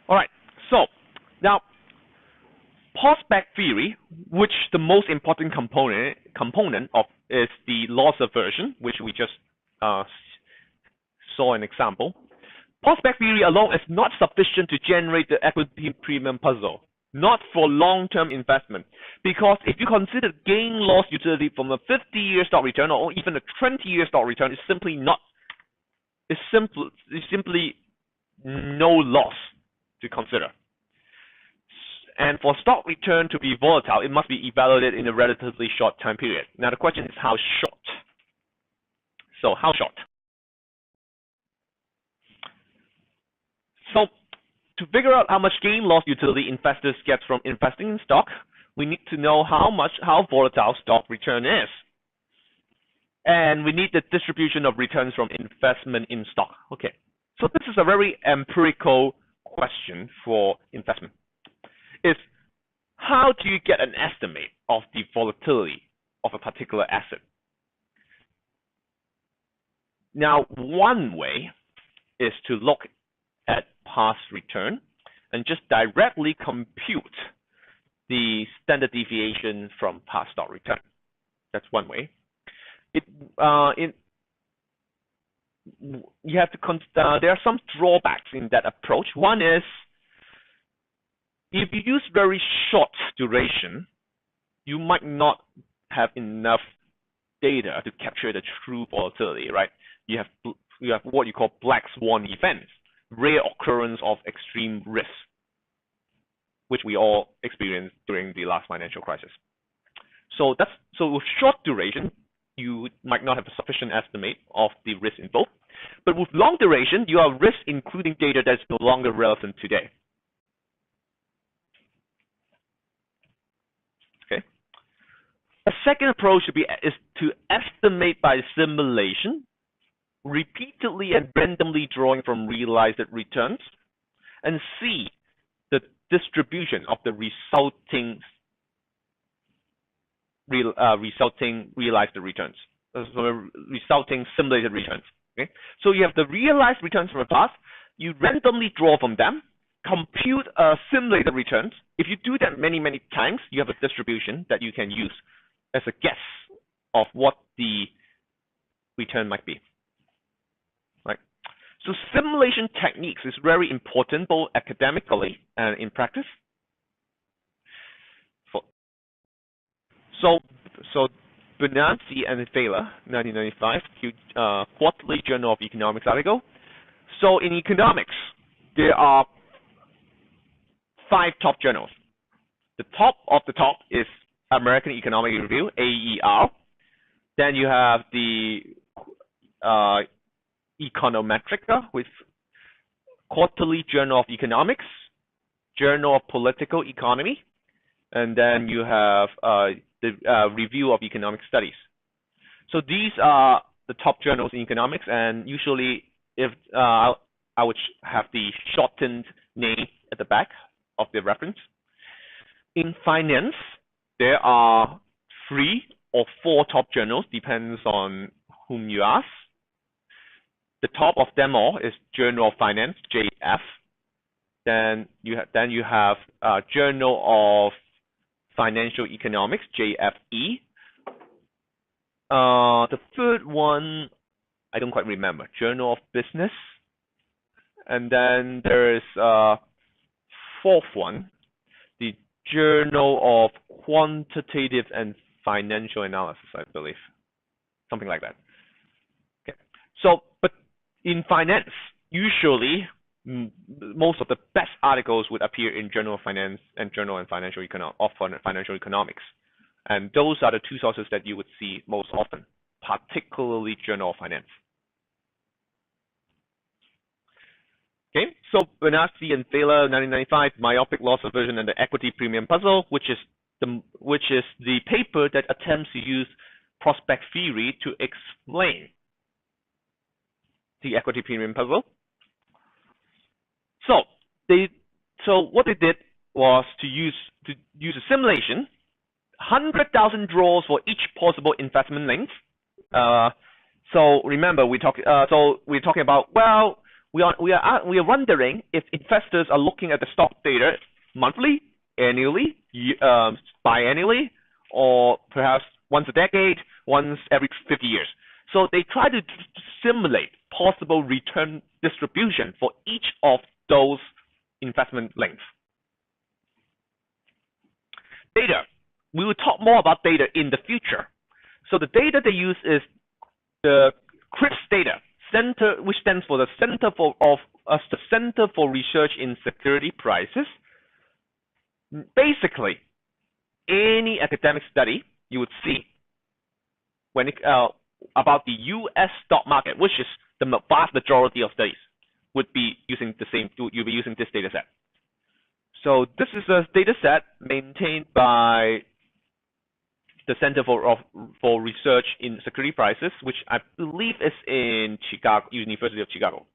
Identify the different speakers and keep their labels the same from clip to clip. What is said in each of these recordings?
Speaker 1: All right. So now, prospect theory, which the most important component of is the loss aversion, which we just saw an example. Prospect theory alone is not sufficient to generate the equity premium puzzle, not for long-term investment, because if you consider gain-loss utility from a 50-year stock return or even a 20-year stock return, it's simply no loss to consider. And for stock return to be volatile, it must be evaluated in a relatively short time period. Now the question is how short? So how short? So to figure out how much gain-loss utility investors get from investing in stock, we need to know how volatile stock return is. And we need the distribution of returns from investment in stock. Okay, so this is a very empirical question for investment. Is how do you get an estimate of the volatility of a particular asset? Now, one way is to look at past return and just directly compute the standard deviation from past stock return. That's one way. You have to there are some drawbacks in that approach. One is, if you use very short duration, you might not have enough data to capture the true volatility, right? You have what you call black swan events, rare occurrence of extreme risk, which we all experienced during the last financial crisis. So with short duration, you might not have a sufficient estimate of the risk involved. But with long duration, you have risk including data that's no longer relevant today. Okay. A second approach is to estimate by simulation, repeatedly and randomly drawing from realized returns, and see the distribution of the resulting realized returns, resulting simulated returns. Okay, so you have the realized returns from the past. You randomly draw from them, compute simulated returns. If you do that many times, you have a distribution that you can use as a guess of what the return might be. Right. So simulation techniques is very important both academically and in practice. So Benartzi and Thaler, 1995, Quarterly Journal of Economics article. So in economics, there are 5 top journals. The top of the top is American Economic Review, AER. Then you have the Econometrica with Quarterly Journal of Economics, Journal of Political Economy, and then you have the Review of Economic Studies. So these are the top journals in economics, and usually if I would have the shortened name at the back of the reference. In finance, there are 3 or 4 top journals, depends on whom you ask. The top of them all is Journal of Finance, JF. Then you have Journal of Financial Economics, JFE. The third one, I don't quite remember. Journal of Business. And then there is fourth one, the Journal of Quantitative and Financial Analysis, I believe. Something like that. Okay. So, but in finance, usually most of the best articles would appear in Journal of Finance and Journal of Financial Economics. And those are the 2 sources that you would see most often, particularly Journal of Finance. Okay, so Benartzi and Thaler, 1995, Myopic Loss Aversion and the Equity Premium Puzzle, which is the paper that attempts to use prospect theory to explain the equity premium puzzle. So what they did was to use a simulation, 100,000 draws for each possible investment length. So remember, we're talking about, well, we are wondering if investors are looking at the stock data monthly, annually, biannually, or perhaps once a decade, once every 50 years. So they try to simulate possible return distribution for each of those investment lengths. Data. We will talk more about data in the future. So the data they use is the CRIPS data, which stands for the Center for Research in Security Prices. Basically, any academic study you would see when about the U.S. stock market, which is the vast majority of studies, would be using the same. You'll be using this data set. So this is a data set maintained by the Center for Research in Security Prices, which I believe is in Chicago, University of Chicago.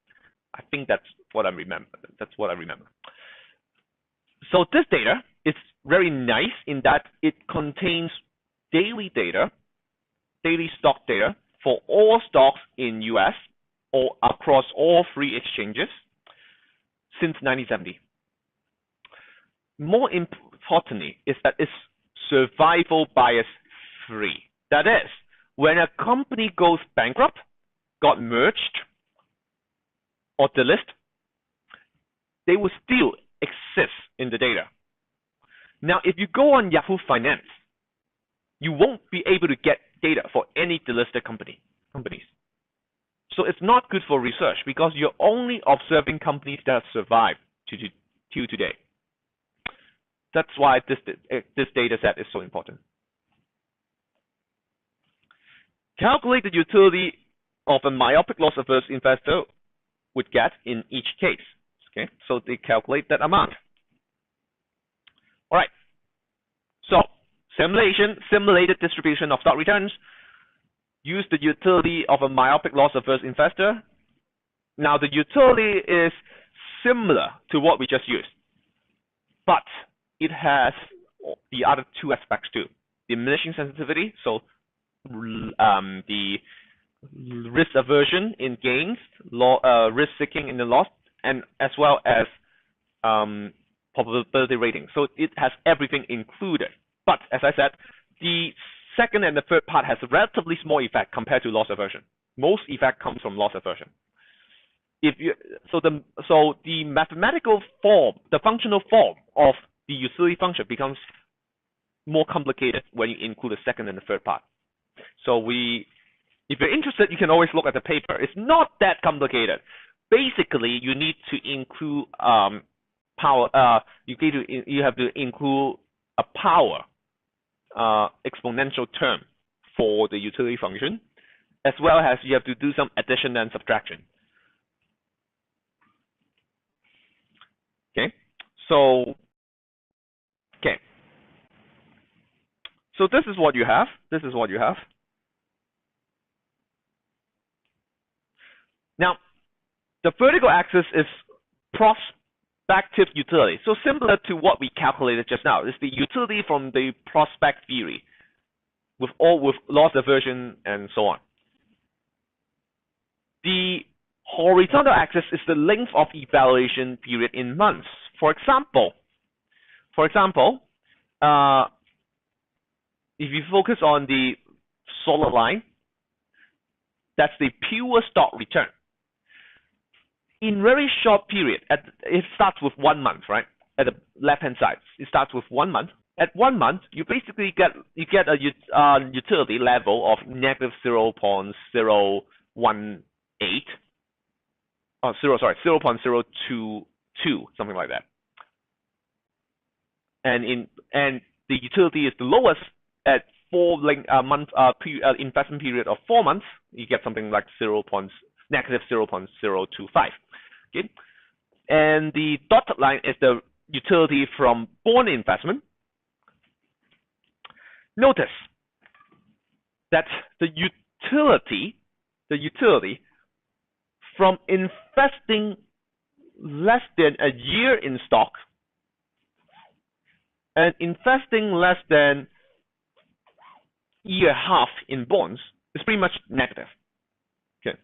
Speaker 1: I think that's what I remember. So this data is very nice in that it contains daily data, daily stock data for all stocks in US or across all three exchanges since 1970. More importantly is that it's survival bias free. That is, when a company goes bankrupt, got merged, or delisted, they will still exist in the data. Now, if you go on Yahoo Finance, you won't be able to get data for any delisted companies. So it's not good for research because you're only observing companies that have survived to today. That's why this data set is so important. Calculate the utility of a myopic loss-averse investor would get in each case. Okay, so they calculate that amount. All right. So simulated distribution of stock returns. Use the utility of a myopic loss-averse investor. Now the utility is similar to what we just used, but it has the other two aspects too. Diminishing sensitivity, so the risk aversion in gains, risk seeking in the loss, and as well as probability rating. So it has everything included. But as I said, the second and the third part has a relatively small effect compared to loss aversion. Most effect comes from loss aversion. So the mathematical form, the functional form of the utility function becomes more complicated when you include the second and the third part. So if you're interested, you can always look at the paper. It's not that complicated. Basically, you need to include power. You have to include a power exponential term for the utility function, as well as you have to do some addition and subtraction. Okay, so this is what you have. Now, the vertical axis is prospective utility. So similar to what we calculated just now. It's the utility from the prospect theory with loss aversion and so on. The horizontal axis is the length of evaluation period in months. For example, if you focus on the solid line, that's the pure stock return. In very short period, it starts with 1 month, right? At the left-hand side, it starts with 1 month. At 1 month, you basically get a utility level of negative 0.018. 0.022, something like that. And the utility is the lowest at investment period of 4 months. You get something like negative 0.025. Okay, and the dotted line is the utility from bond investment. Notice that the utility from investing less than a year in stock and investing less than year and a half in bonds is pretty much negative. Okay,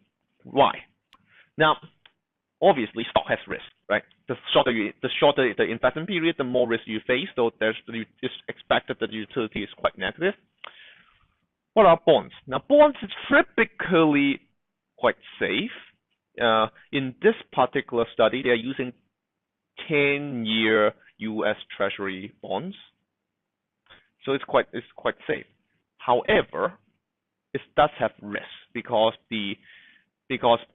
Speaker 1: why? Now, obviously stock has risk, right? The shorter the investment period, the more risk you face. So it's expected that the utility is quite negative. What are bonds? Now, bonds is typically quite safe. In this particular study, they are using 10-year U.S. Treasury bonds, so it's quite safe. However, it does have risk because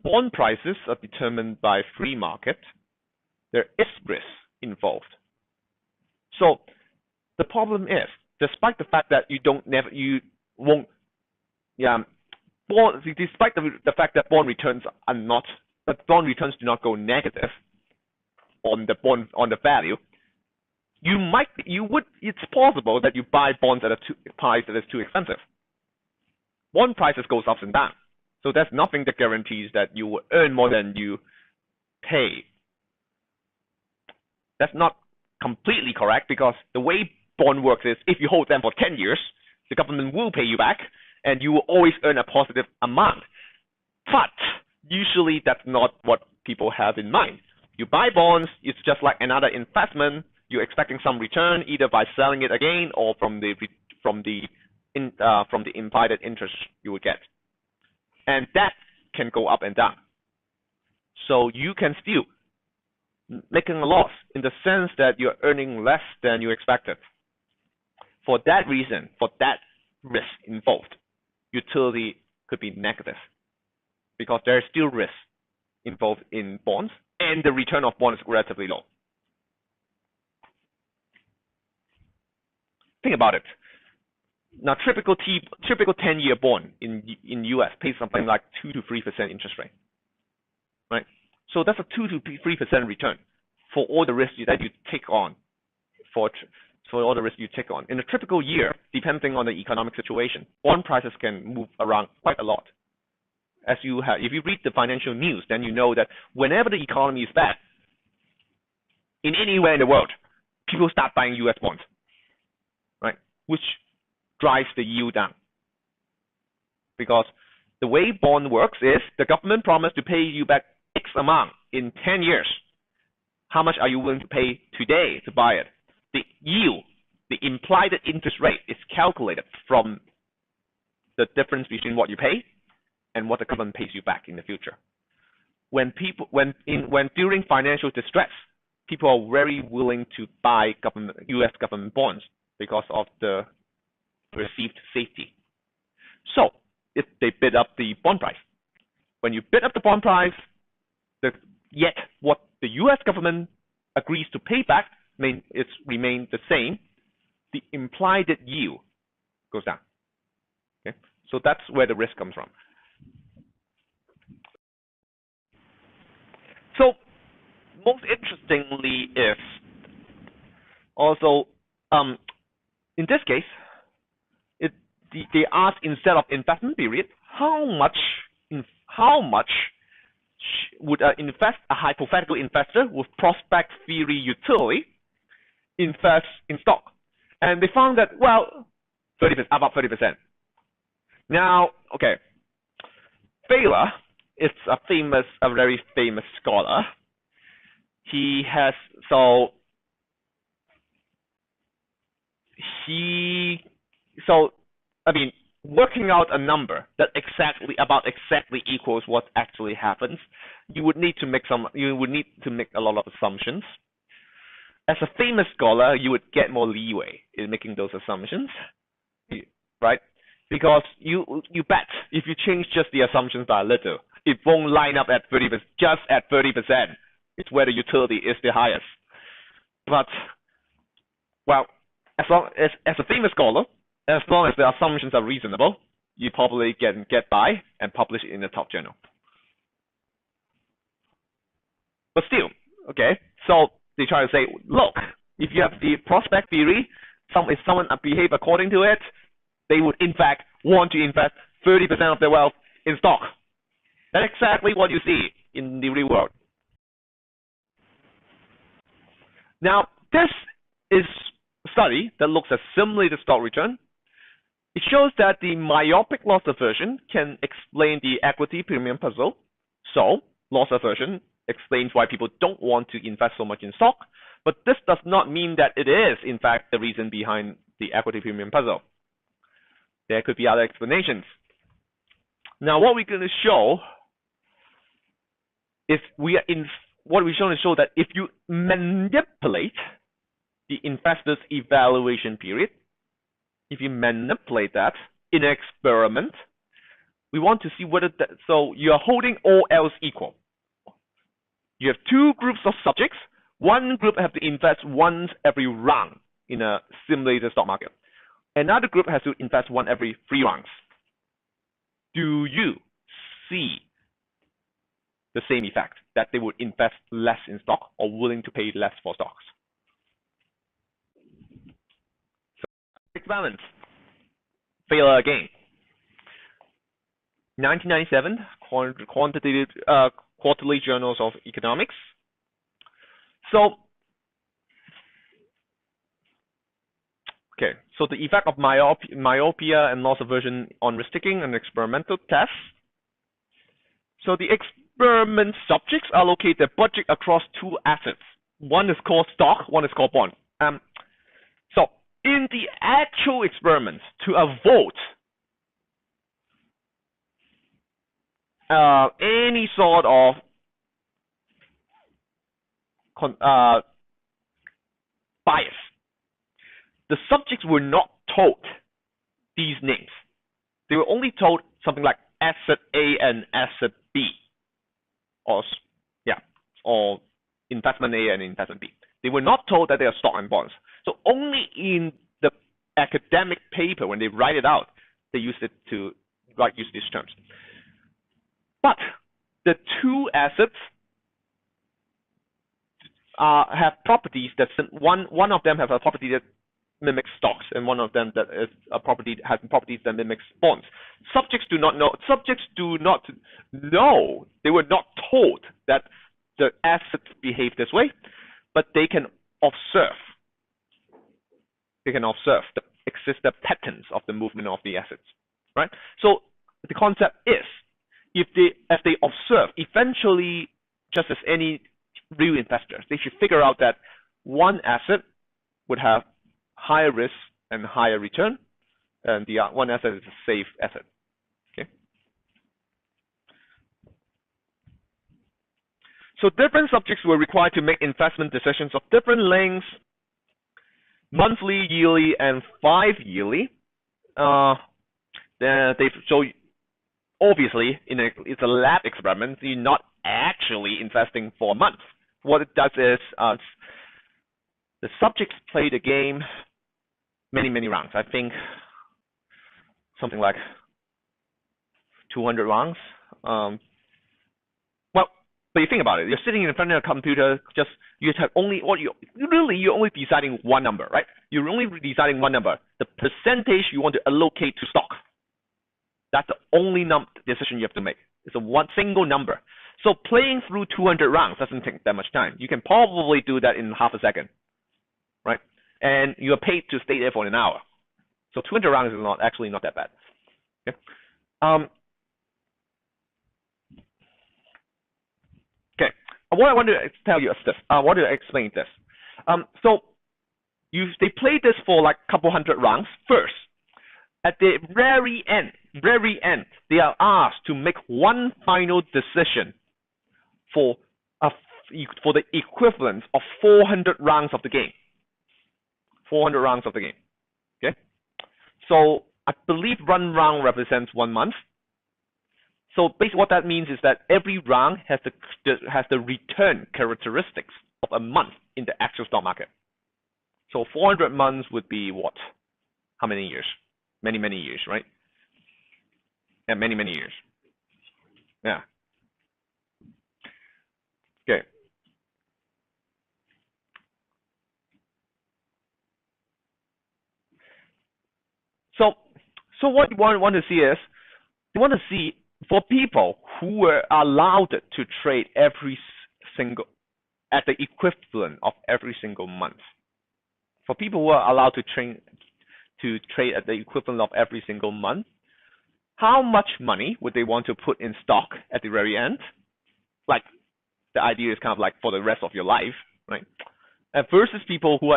Speaker 1: bond prices are determined by free market. There is risk involved. So the problem is, despite the fact that despite the fact that bond returns do not go negative on the value, it's possible that you buy bonds at a price that is too expensive. Bond prices goes up and down, so there's nothing that guarantees that you will earn more than you pay. That's not completely correct, because the way bond works is if you hold them for 10 years, the government will pay you back, and you will always earn a positive amount. But usually that's not what people have in mind. You buy bonds, it's just like another investment. You're expecting some return either by selling it again or from the implied interest you will get. And that can go up and down. So you can still making a loss in the sense that you're earning less than you expected. For that reason, for that risk involved, utility could be negative because there is still risk involved in bonds, and the return of bonds is relatively low. Think about it. Now, typical 10-year bond in US pays something like 2 to 3% interest rate, right? So that's a 2 to 3% return for all the risks that you take on. For all the risks you take on in a typical year, depending on the economic situation, bond prices can move around quite a lot. If you read the financial news, then you know that whenever the economy is bad, in anywhere in the world, people start buying US bonds, right? Which drives the yield down. Because the way bond works is the government promised to pay you back X amount in 10 years. How much are you willing to pay today to buy it? The yield, the implied interest rate, is calculated from the difference between what you pay and what the government pays you back in the future. When during financial distress, people are very willing to buy U.S. government bonds because of the perceived safety. So if they bid up the bond price, when you bid up the bond price, yet what the U.S. government agrees to pay back it's remained the same, the implied yield goes down. Okay, so that's where the risk comes from. So most interestingly is also in this case, they ask, instead of investment period, how much would a hypothetical investor with prospect theory utility invest in stock? And they found that, well, 30%, about 30%. Now, okay, Thaler is a very famous scholar. Working out a number that exactly equals what actually happens, you would need to make a lot of assumptions. As a famous scholar, you would get more leeway in making those assumptions, right? Because you bet if you change just the assumptions by a little, it won't line up at 30%. Just at 30%, it's where the utility is the highest. But well, as a famous scholar, as long as the assumptions are reasonable, you probably can get by and publish it in the top journal. But still, okay, so they try to say, look, if you have the prospect theory, if someone behave according to it, they would in fact want to invest 30% of their wealth in stock. That's exactly what you see in the real world. Now, this is a study that looks at similarly the stock return. It shows that the myopic loss aversion can explain the equity premium puzzle. So, loss aversion explains why people don't want to invest so much in stock, but this does not mean that it is, in fact, the reason behind the equity premium puzzle. There could be other explanations. Now, what we're going to show is what we're going to show that if you manipulate the investor's evaluation period, if you manipulate that in an experiment, we want to see whether that, so you're holding all else equal. You have two groups of subjects. One group have to invest once every round in a simulated stock market. Another group has to invest once every 3 rounds. Do you see the same effect, that they would invest less in stock or willing to pay less for stocks? So, balance. Thaler again. 1997, quantitative quarterly journals of economics. So, okay, so the effect of myopia and loss aversion on risk-taking and experimental tests. So the experiment subjects allocate their budget across 2 assets. One is called stock, one is called bond. So in the actual experiments, to avoid any sort of bias, the subjects were not told these names. They were only told something like asset A and asset B, or investment A and investment B. They were not told that they are stock and bonds. So only in the academic paper, when they write it out, they use it to use these terms. But the 2 assets have properties that one of them have a property that mimics stocks, and one of them that is a property has properties that mimics bonds. Subjects do not know. Subjects do not know. They were not told that the assets behave this way, but they can observe. They can observe the existing patterns of the movement of the assets, right? So the concept is, if they observe, eventually, just as any real investors, they should figure out that one asset would have higher risk and higher return, and the one asset is a safe asset. Okay. So different subjects were required to make investment decisions of different lengths, monthly, yearly, and 5-yearly. So obviously, it's a lab experiment. You're not actually investing for a month. What it does is the subjects play the game many rounds. I think something like 200 rounds. But you think about it, you're sitting in front of a computer, you're only deciding one number, right? You're only deciding one number, the percentage you want to allocate to stock. That's the only decision you have to make. It's one single number. So playing through 200 rounds doesn't take that much time. You can probably do that in half a second, right? And you're paid to stay there for an hour. So 200 rounds is actually not that bad. Okay. Okay. What I want to tell you is this. I want to explain this. So they play this for like a couple hundred rounds first. At the very end, they are asked to make one final decision for the equivalent of 400 rounds of the game. 400 rounds of the game. Okay. So I believe one round represents 1 month. So basically, what that means is that every round has the return characteristics of a month in the actual stock market. So 400 months would be what? How many years? Many years, right? Yeah, many years. Yeah. Okay. So what you want to see is, you want to see for people who were allowed to trade at the equivalent of every single month. For people who are allowed to trade at the equivalent of every single month, how much money would they want to put in stock at the very end? Like the idea is kind of like for the rest of your life, right? Versus people who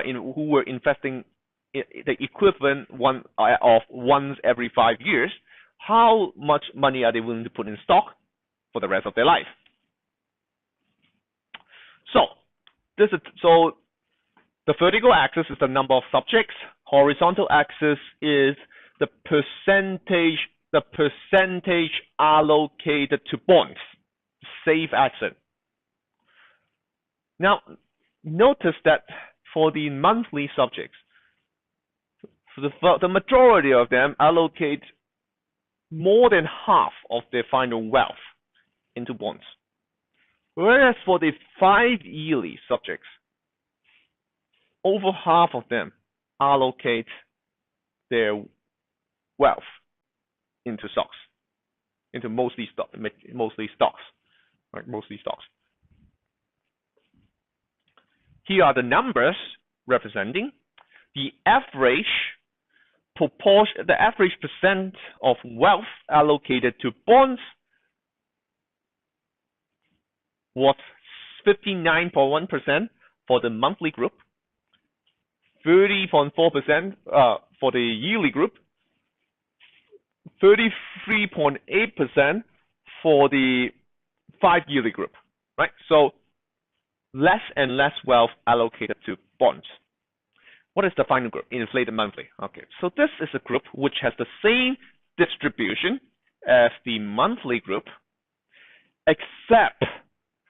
Speaker 1: were investing the equivalent of once every 5 years. How much money are they willing to put in stock for the rest of their life? So the vertical axis is the number of subjects. Horizontal axis is the percentage allocated to bonds, safe asset. Now, notice that for the monthly subjects, the majority of them allocate more than half of their final wealth into bonds. Whereas for the 5-yearly subjects, over half of them allocate their wealth into stocks, into mostly stocks, right? Mostly stocks. Here are the numbers representing the average proportion, the average percent of wealth allocated to bonds was 59.1% for the monthly group, 30.4% for the yearly group, 33.8% for the 5-yearly group, right? So less and less wealth allocated to bonds. What is the final group? Inflated monthly. Okay, so this is a group which has the same distribution as the monthly group, except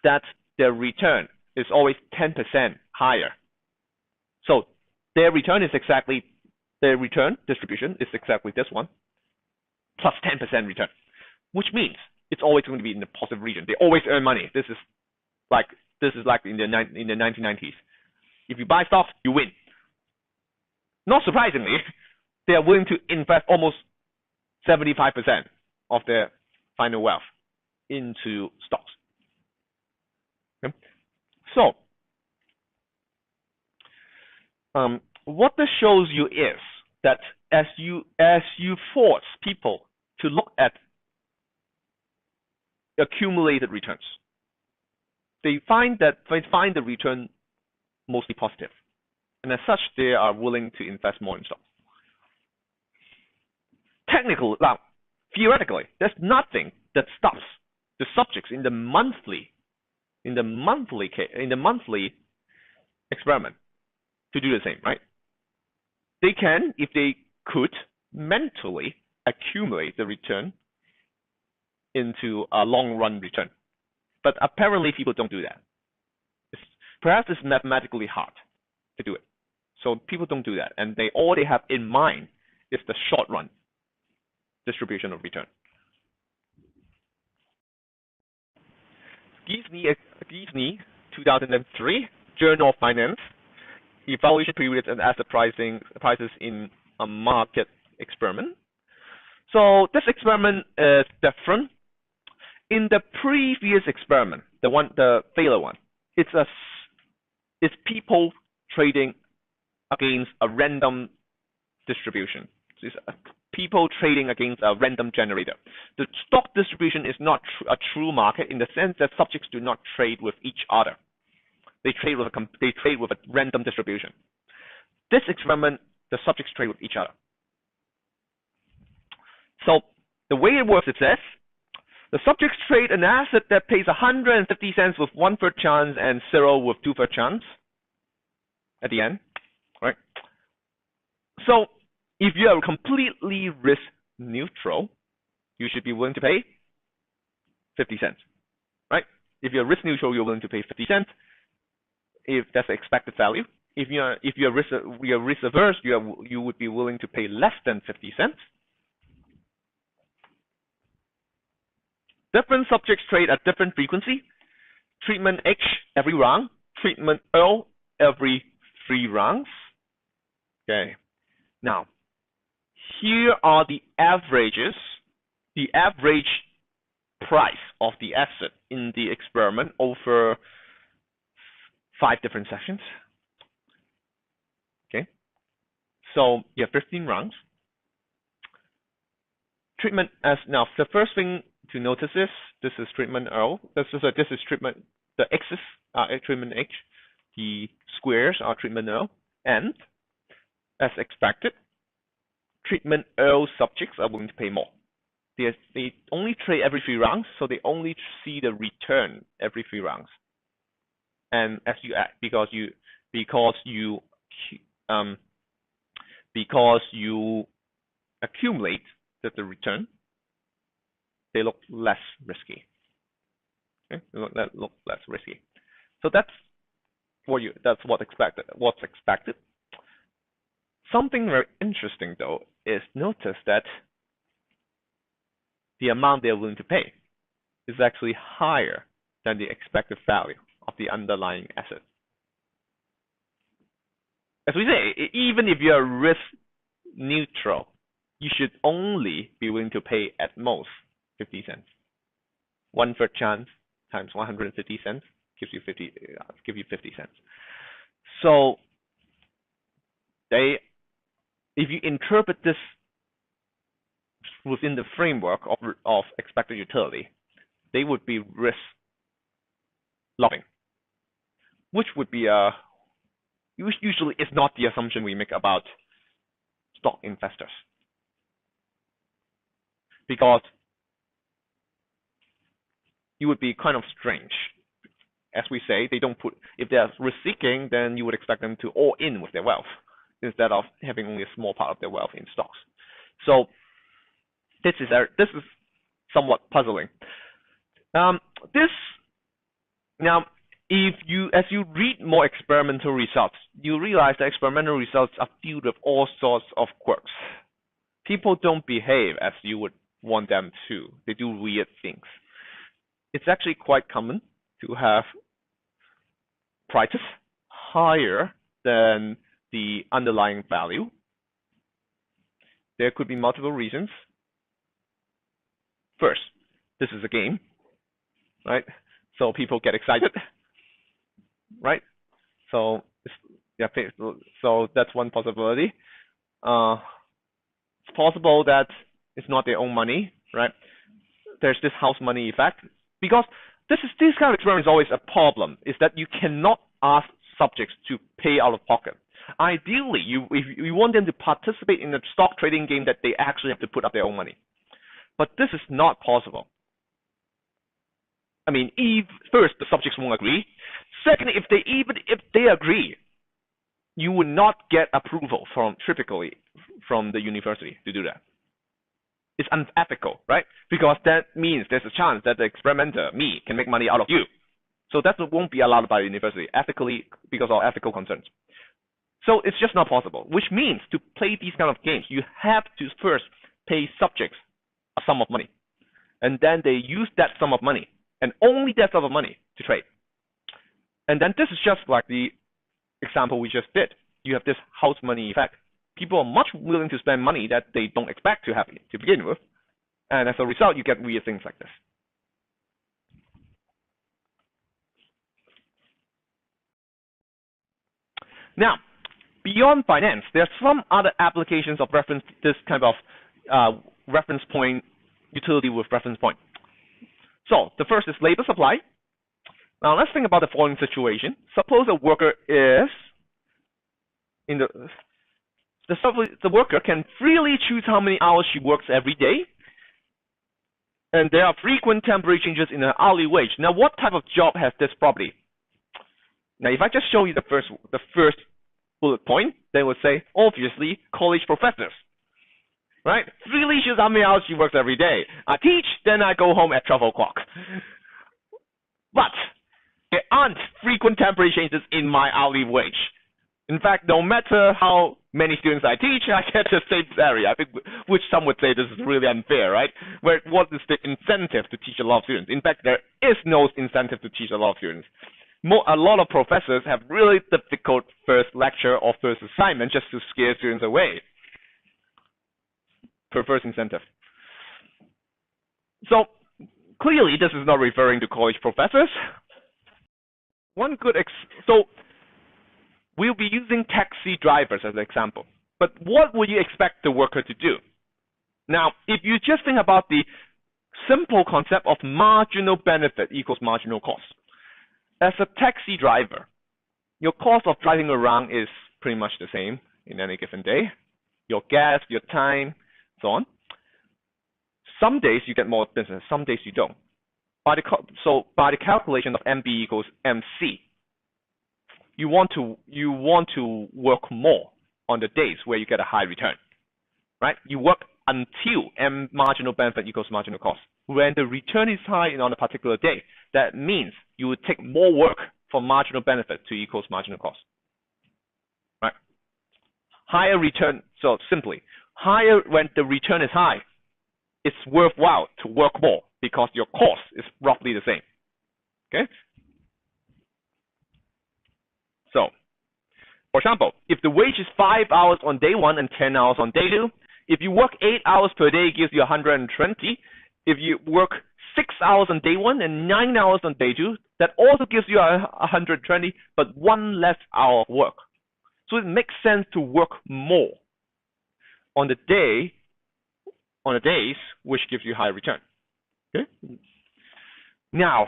Speaker 1: that their return is always 10% higher. So their return distribution is exactly this one, plus 10% return, which means it's always going to be in the positive region. They always earn money. This is like in the 1990s. If you buy stocks, you win. Not surprisingly, they are willing to invest almost 75% of their final wealth into stocks. Okay? So, what this shows you is that as you force people to look at accumulated returns, they find the return mostly positive, and as such, they are willing to invest more in stocks. Theoretically, there's nothing that stops the subjects in the monthly experiment to do the same, right? They can, if they could, mentally accumulate the return into a long-run return. But apparently people don't do that. Perhaps it's mathematically hard to do it. So people don't do that. And all they have in mind is the short-run distribution of return. Gneezy, 2003, Journal of Finance, Evaluation Periods and Asset Prices in a Market Experiment. So this experiment is different. In the previous experiment, the Thaler one, it's people trading against a random distribution. It's people trading against a random generator. The stock distribution is not a true market in the sense that subjects do not trade with each other. They trade with a random distribution. This experiment, the subjects trade with each other. So the way it works, it says, the subjects trade an asset that pays 150 cents with 1/3 chance and 0 with 2/3 chance at the end, right? So if you are completely risk neutral, you should be willing to pay 50 cents, right? If you're risk neutral, you're willing to pay 50 cents. If that's the expected value. If you're risk averse, you would be willing to pay less than 50 cents. Different subjects trade at different frequency. Treatment H every round. Treatment L every 3 rounds. Okay. Now, here are the averages. The average price of the asset in the experiment over 5 different sessions. Okay. So you have 15 rounds. Treatment as now the first thing to notice is this is treatment L. This is treatment the x's are treatment H, the squares are treatment O, and as expected, treatment O subjects are willing to pay more. They only trade every 3 rounds, so they only see the return every 3 rounds. And as you because you accumulate the return, they look less risky. Okay? They look less risky. So that's what's expected. Something very interesting though is notice that the amount they're willing to pay is actually higher than the expected value of the underlying asset. As we say, even if you're risk neutral, you should only be willing to pay at most 50 cents. 1/3 chance times 150 cents gives you 50 cents. So if you interpret this within the framework of expected utility, they would be risk loving, which would be usually is not the assumption we make about stock investors, because it would be kind of strange. As we say, they don't put, if they're risk seeking, then you would expect them to all in with their wealth instead of having only a small part of their wealth in stocks. So this is somewhat puzzling. Now, as you read more experimental results, you realize that experimental results are filled with all sorts of quirks. People don't behave as you would want them to. They do weird things. It's actually quite common to have prices higher than the underlying value. There could be multiple reasons. First, this is a game, right? So people get excited, right? So that's one possibility. It's possible that it's not their own money, right? There's this house money effect, because this kind of experiment is always a problem. Is that you cannot ask subjects to pay out of pocket. Ideally, if you want them to participate in a stock trading game, that they actually have to put up their own money. But this is not possible. I mean, first, the subjects won't agree. Second, if they agree, you would not get approval typically from the university to do that. It's unethical, right? Because that means there's a chance that the experimenter, me, can make money out of you. So that won't be allowed by the university ethically, because of ethical concerns. So it's just not possible, which means to play these kind of games, you have to first pay subjects a sum of money. And then they use that sum of money, and only that sum of money, to trade. And then this is just like the example we just did. You have this house money effect. People are much willing to spend money that they don't expect to have to begin with. And as a result, you get weird things like this. Now, beyond finance, there are some other applications of this kind of reference point utility with reference point. So the first is labor supply. Now let's think about the following situation. Suppose a worker is the worker can freely choose how many hours she works every day, and there are frequent temporary changes in her hourly wage. Now, what type of job has this property? Now, if I just show you the first bullet point, they would say, obviously, college professors, right? Freely choose how many hours she works every day. I teach, then I go home at 12 o'clock. But there aren't frequent temporary changes in my hourly wage. In fact, no matter how many students I teach, I get the same salary. I think, which some would say this is really unfair, right? What is the incentive to teach a lot of students? In fact, there is no incentive to teach a lot of students. A lot of professors have really difficult first lecture or first assignment just to scare students away. Perverse incentive. So clearly, this is not referring to college professors. So we'll be using taxi drivers as an example. But what would you expect the worker to do? Now, if you just think about the simple concept of marginal benefit equals marginal cost, as a taxi driver, your cost of driving around is pretty much the same in any given day. Your gas, your time, so on. Some days you get more business, some days you don't. So by the calculation of MB equals MC, you want to work more on the days where you get a high return, right? You work until M marginal benefit equals marginal cost. When the return is high on a particular day, that means you would take more work from marginal benefit to equals marginal cost, right? Higher return, so simply, higher when the return is high, it's worthwhile to work more because your cost is roughly the same, okay? So, for example, if the wage is 5 hours on day 1 and 10 hours on day 2, if you work 8 hours per day, it gives you 120. If you work 6 hours on day 1 and 9 hours on day 2, that also gives you 120, but 1 less hour of work. So it makes sense to work more on the days which gives you high return. Okay. Now,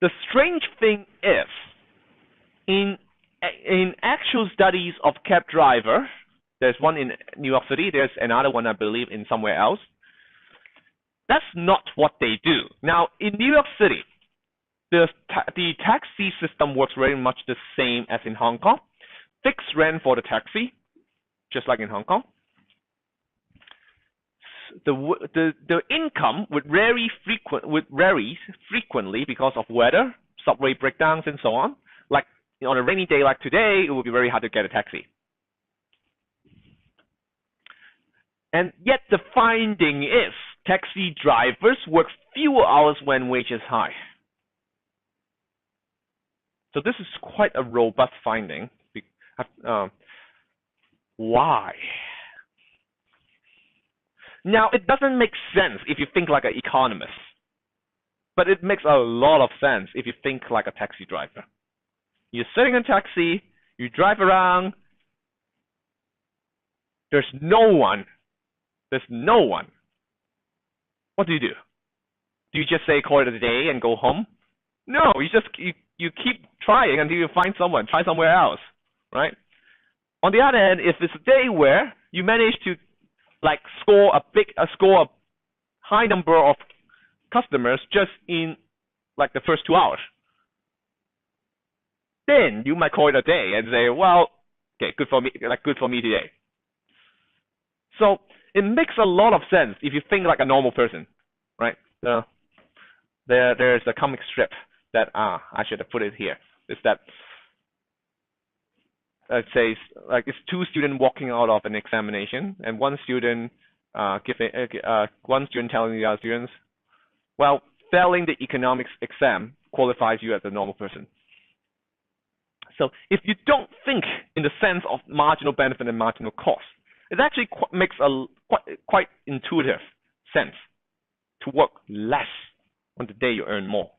Speaker 1: the strange thing is, in actual studies of cab driver, there's one in New York City, there's another one I believe in somewhere else. That's not what they do. Now, in New York City, the taxi system works very much the same as in Hong Kong. Fixed rent for the taxi, just like in Hong Kong. The income would vary frequently because of weather, subway breakdowns, and so on. Like on a rainy day like today, it would be very hard to get a taxi. And yet the finding is taxi drivers work fewer hours when wage is high. So this is quite a robust finding. Why? Now, it doesn't make sense if you think like an economist, but it makes a lot of sense if you think like a taxi driver. You're sitting in a taxi, you drive around, there's no one. What do? Do you just say call it a day and go home? No, you keep trying until you find someone, try somewhere else, right? On the other hand, if it's a day where you manage to like score a high number of customers just in like the first 2 hours, then you might call it a day and say, well, okay, good for me today. So it makes a lot of sense if you think like a normal person, right? There's a comic strip that I should have put it here. Is that it says like it's 2 students walking out of an examination, and one student telling the other students, well, failing the economics exam qualifies you as a normal person. So if you don't think in the sense of marginal benefit and marginal cost, it actually makes a quite intuitive sense to work less on the day you earn more.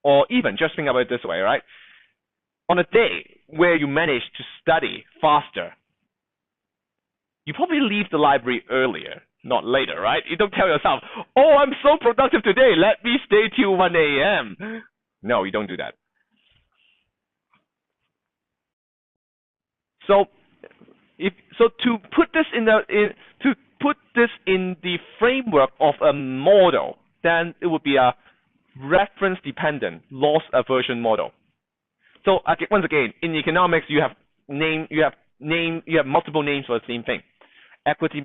Speaker 1: Or even just think about it this way, right? On a day where you manage to study faster, you probably leave the library earlier, not later, right? You don't tell yourself, oh, I'm so productive today, let me stay till 1 a.m. No, you don't do that. So to put this in the framework of a model, then it would be a reference-dependent loss aversion model. So once again, in economics, you have multiple names for the same thing. Equity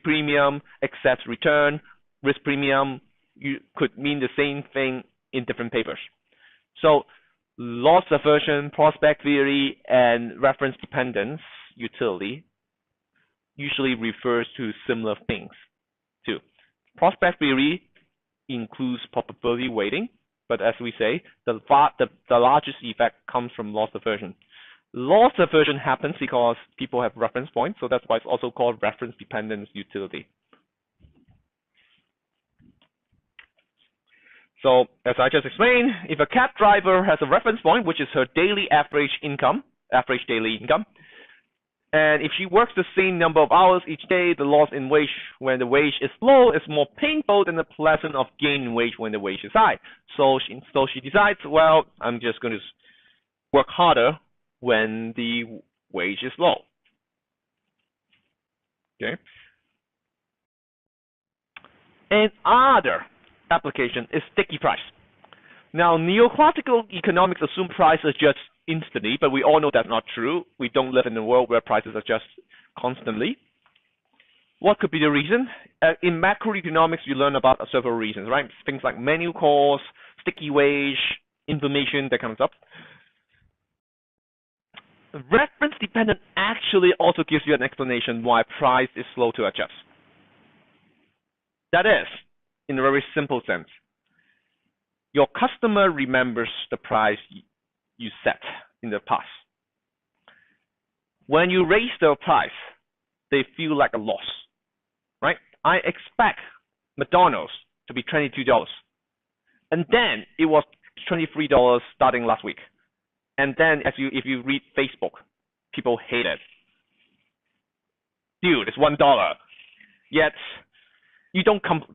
Speaker 1: premium, excess return, risk premium. You could mean the same thing in different papers. So loss aversion, prospect theory, and reference dependence utility usually refers to similar things too. Prospect theory includes probability weighting, but as we say, the largest effect comes from loss aversion. Loss aversion happens because people have reference points, so that's why it's also called reference dependence utility. So as I just explained, if a cab driver has a reference point, which is her daily average daily income, And if she works the same number of hours each day, the loss in wage when the wage is low is more painful than the pleasant of gain in wage when the wage is high. So she decides, well, I'm just going to work harder when the wage is low. Okay. Another application is sticky price. Now, neoclassical economics assume price adjusts instantly, but we all know that's not true. We don't live in a world where prices adjust constantly. What could be the reason? In macroeconomics, you learn about several reasons, right? Things like manual cost, sticky wage, inflation, that kind of stuff. Reference dependent actually also gives you an explanation why price is slow to adjust. That is, in a very simple sense, your customer remembers the price you set in the past. When you raise their price, they feel like a loss, right? I expect McDonald's to be $22, and then it was $23 starting last week. And then if you read Facebook, people hate it. Dude, it's $1. Yet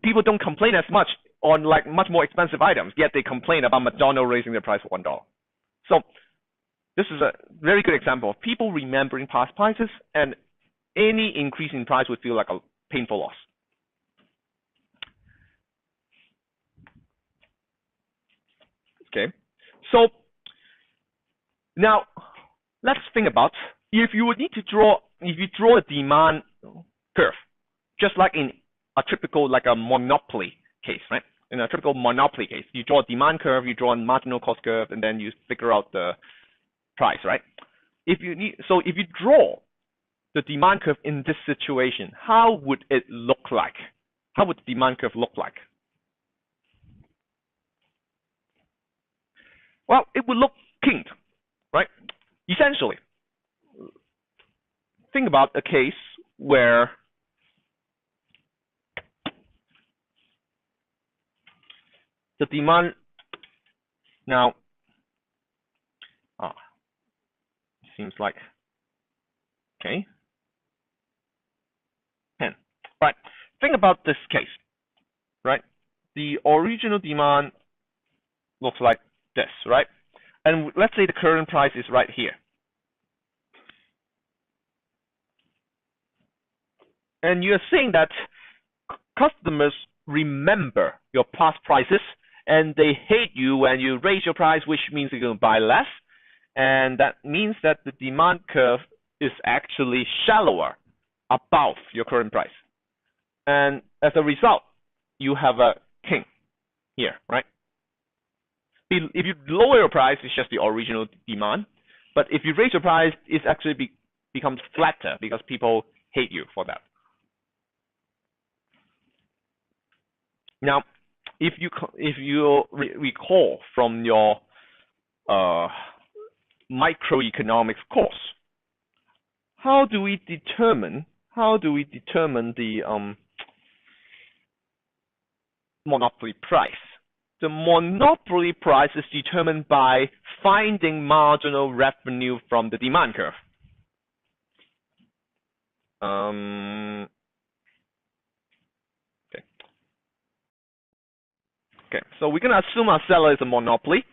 Speaker 1: people don't complain as much on like much more expensive items, yet they complain about McDonald's raising their price for $1. So this is a very good example of people remembering past prices, and any increase in price would feel like a painful loss. Okay, so now let's think about if you draw a demand curve, just like in a typical like a monopoly case, right? In a typical monopoly case, you draw a demand curve, you draw a marginal cost curve, and then you figure out the price, right? If you draw the demand curve in this situation, how would it look like? How would the demand curve look like? Well, it would look kinked, right? Essentially, think about a case where the demand now seems like okay 10. Right. Think about this case, right? The original demand looks like this, right? And let's say the current price is right here. And you're saying that customers remember your past prices and they hate you when you raise your price, which means you're going to buy less. And that means that the demand curve is actually shallower above your current price. And as a result, you have a kink here, right? If you lower your price, it's just the original demand. But if you raise your price, it actually becomes flatter because people hate you for that. Now, if you recall from your microeconomics course, how do we determine the monopoly price? The monopoly price is determined by finding marginal revenue from the demand curve. Okay, so we're gonna assume our seller is a monopoly,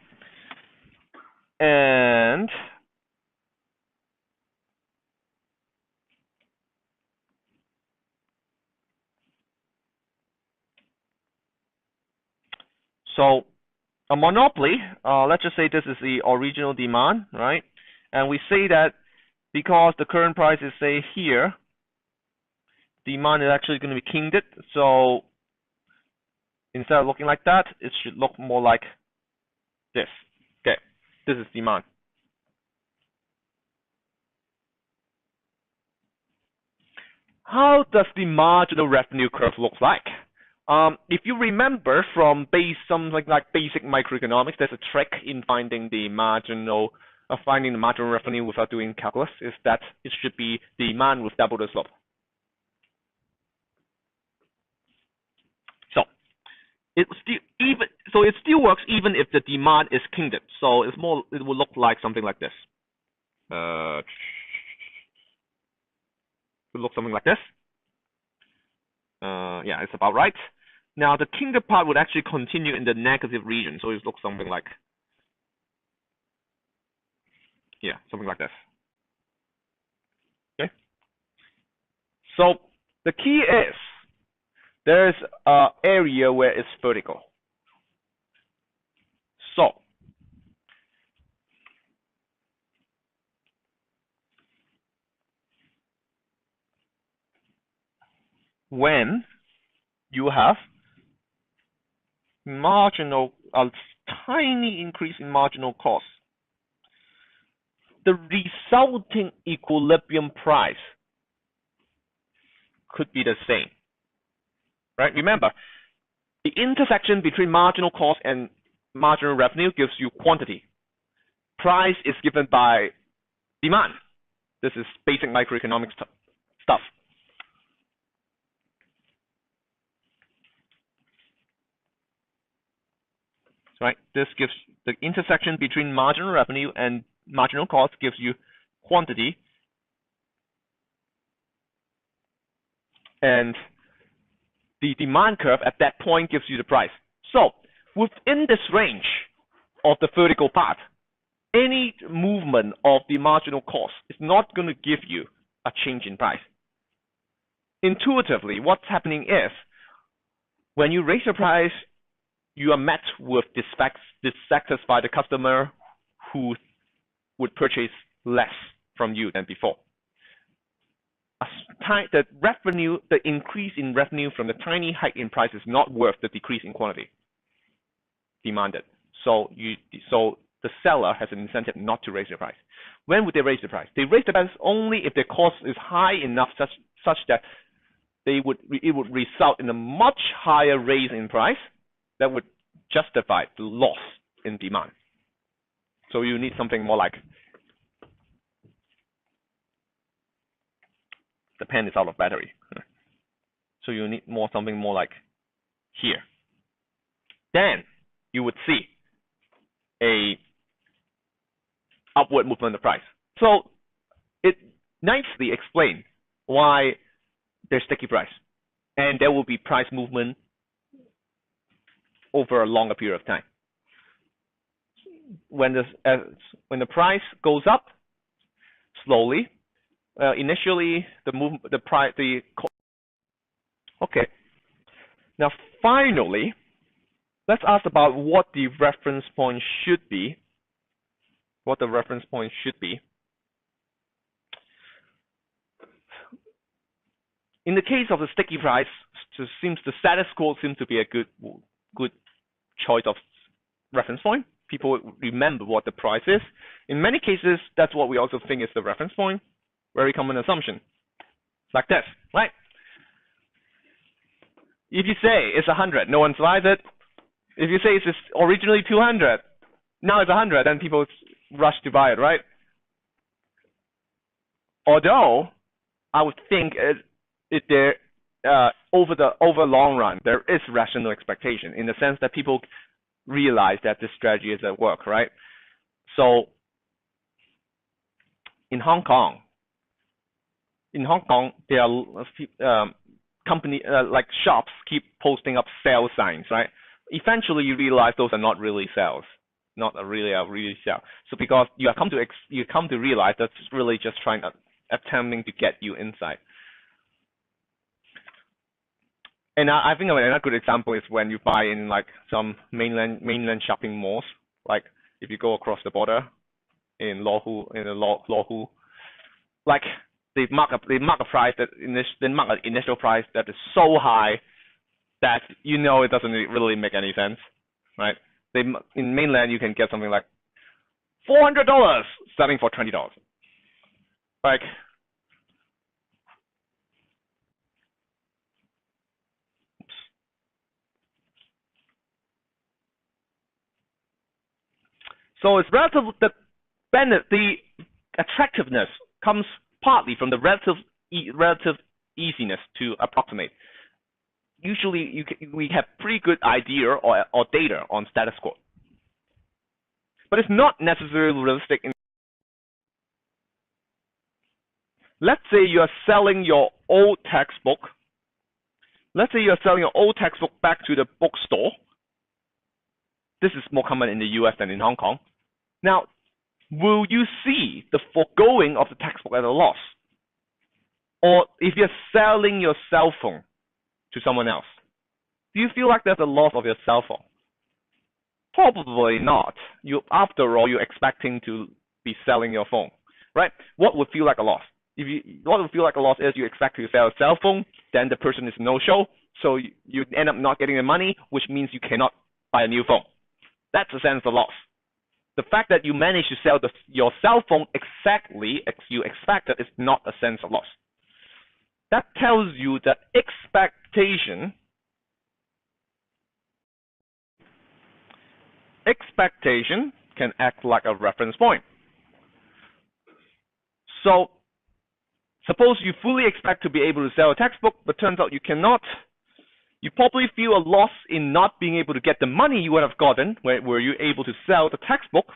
Speaker 1: and so a monopoly, let's just say this is the original demand, right? And we say that because the current price is, say, here, demand is actually going to be kinked. So instead of looking like that, it should look more like this. Okay, this is demand. How does the marginal revenue curve look like? If you remember from something like basic microeconomics, there's a trick in finding the marginal revenue without doing calculus. Is that it should be demand with double the slope. So it still works even if the demand is kinked. So it will look like something like this. It looks something like this. Yeah, it's about right. Now the counterpart would actually continue in the negative region, so it looks something like, yeah, something like this. Okay. So the key is there's an area where it's vertical. So when you have a tiny increase in marginal cost, the resulting equilibrium price could be the same, right? Remember, the intersection between marginal cost and marginal revenue gives you quantity. Price is given by demand. This is basic microeconomics stuff. Right? This gives the intersection between marginal revenue and marginal cost gives you quantity, and the demand curve at that point gives you the price. So within this range of the vertical path, any movement of the marginal cost is not going to give you a change in price. Intuitively, what's happening is when you raise the price, you are met with dissatisfied customer who would purchase less from you than before. The increase in revenue from the tiny hike in price is not worth the decrease in quantity demanded. So the seller has an incentive not to raise the price. When would they raise the price? They raise the price only if the cost is high enough such that it would result in a much higher raise in price that would justify the loss in demand. So you need something more like, the pen is out of battery. So you need something more like here. Then you would see a upward movement of the price. So it nicely explains why there's sticky price, and there will be price movement over a longer period of time. When the price goes up slowly, initially okay. Now finally, let's ask about what the reference point should be. What the reference point should be. In the case of the sticky price, the status quo seems to be a good choice of reference point. People remember what the price is. In many cases, that's what we also think is the reference point. Very common assumption. Like this, right? If you say it's 100, no one buys it. If you say it's originally 200, now it's 100, then people rush to buy it, right? Although I would think over long run, there is rational expectation in the sense that people realize that this strategy is at work, right? So in Hong Kong, there are like shops keep posting up sale signs, right? Eventually, you realize those are not really sales, not really a sale. So because you come to realize that's really just attempting to get you inside. And I think another good example is when you buy in like some mainland shopping malls. Like if you go across the border in Lohu, like they mark a price they mark an initial price that is so high that it doesn't really make any sense, right? In mainland you can get something like $400 selling for $20, like. So it's the attractiveness comes partly from the relative easiness to approximate. Usually we have pretty good idea or data on status quo. But it's not necessarily realistic. let's say you are selling your old textbook. Let's say you're selling your old textbook back to the bookstore. This is more common in the US than in Hong Kong. Now, will you see the foregoing of the textbook at a loss? Or if you're selling your cell phone to someone else, do you feel like there's a loss of your cell phone? Probably not. After all, you're expecting to be selling your phone, right? What would feel like a loss? What would feel like a loss is you expect to sell a cell phone, then the person is no-show, so you end up not getting the money, which means you cannot buy a new phone. That's a sense of loss. The fact that you managed to sell your cell phone exactly as you expected is not a sense of loss. That tells you that expectation can act like a reference point. So, suppose you fully expect to be able to sell a textbook, but turns out you cannot. You probably feel a loss in not being able to get the money you would have gotten were you able to sell the textbook,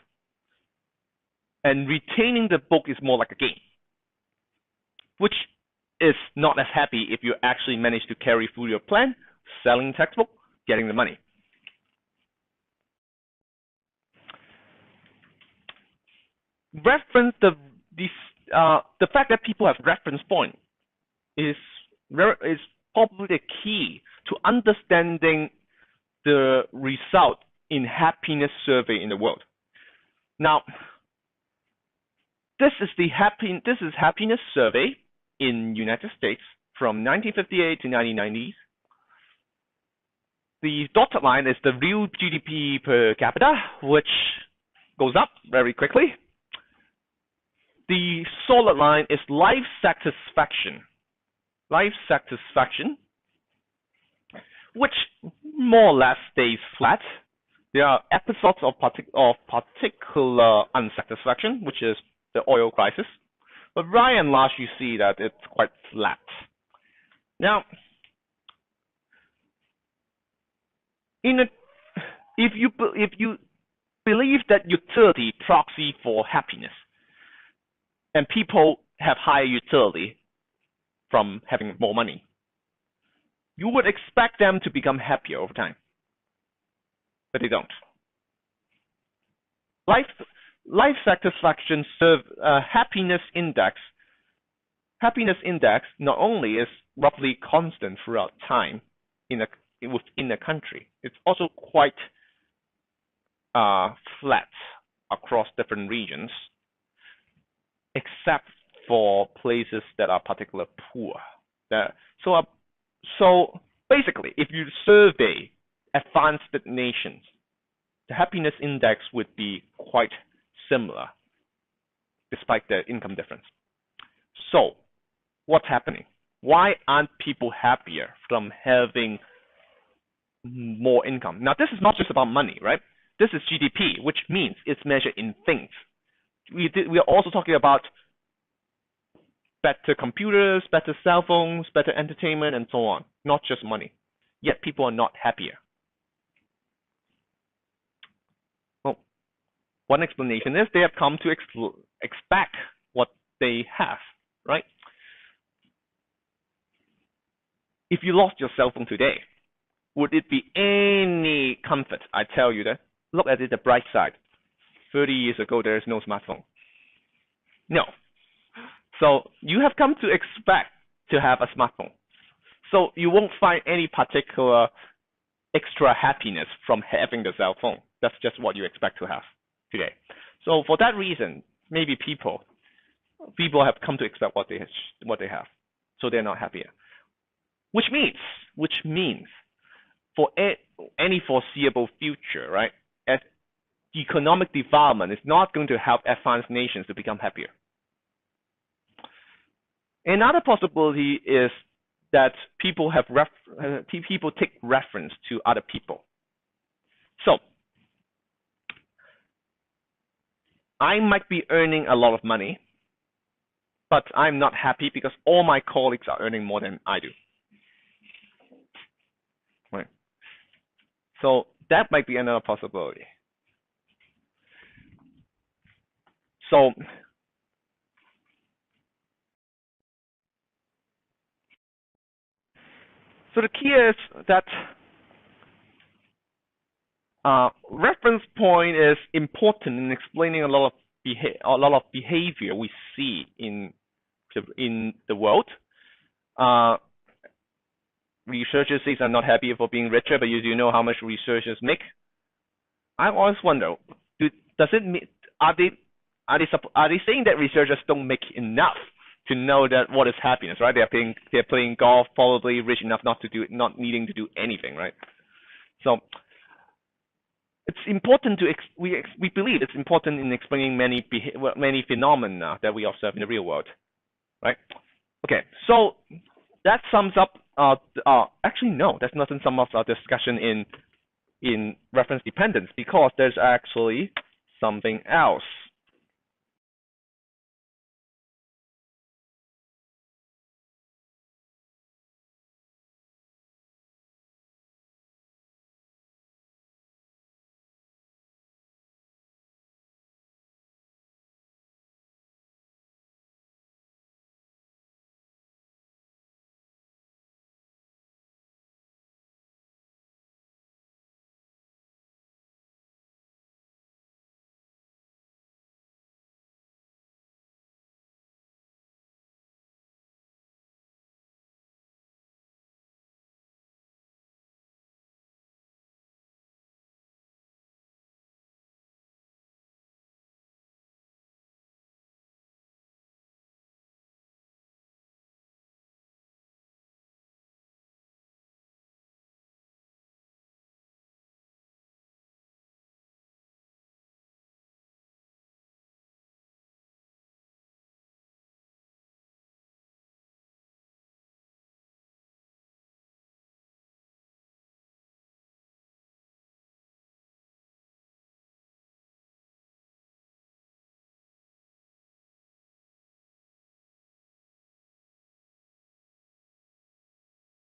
Speaker 1: and retaining the book is more like a gain, which is not as happy if you actually manage to carry through your plan, selling textbook, getting the money. The fact that people have reference point is probably the key to understanding the result in happiness survey in the world. Now, this is happiness survey in United States from 1958 to 1990s. The dotted line is the real GDP per capita, which goes up very quickly. The solid line is life satisfaction. Life satisfaction, which more or less stays flat. There are episodes of particular unsatisfaction, which is the oil crisis. But by and large, you see that it's quite flat. Now, if you believe that utility proxy for happiness, and people have higher utility from having more money, you would expect them to become happier over time, but they don't. Life satisfaction happiness index not only is roughly constant throughout time within a country, it's also quite flat across different regions, except for places that are particularly poor. So basically, if you survey advanced nations, the happiness index would be quite similar, despite the income difference. So, what's happening? Why aren't people happier from having more income? Now, this is not just about money, right? This is GDP, which means it's measured in things. We are also talking about better computers, better cell phones, better entertainment, and so on, not just money. Yet people are not happier. Well, one explanation is they have come to expect what they have, right? If you lost your cell phone today, would it be any comfort? I tell you that. Look at it the bright side. 30 years ago, there is no smartphone. No. So you have come to expect to have a smartphone. So you won't find any particular extra happiness from having the cell phone. That's just what you expect to have today. So for that reason, maybe people have come to expect what they have. So they're not happier. Which means for any foreseeable future, right? Economic development is not going to help advanced nations to become happier. Another possibility is that people take reference to other people. So, I might be earning a lot of money, but I'm not happy because all my colleagues are earning more than I do. Right. So that might be another possibility. So So the key is that reference point is important in explaining a lot of behavior we see in the world. Researchers say are not happy for being richer, but you do know how much researchers make. I always wonder, are they saying that researchers don't make enough to know that what is happiness, right? They're playing golf, probably rich enough not needing to do anything, right? So it's important we believe it's important in explaining many phenomena that we observe in the real world, right? Okay, so that sums up. Actually, no, that doesn't sum up our discussion in reference dependence, because there's actually something else.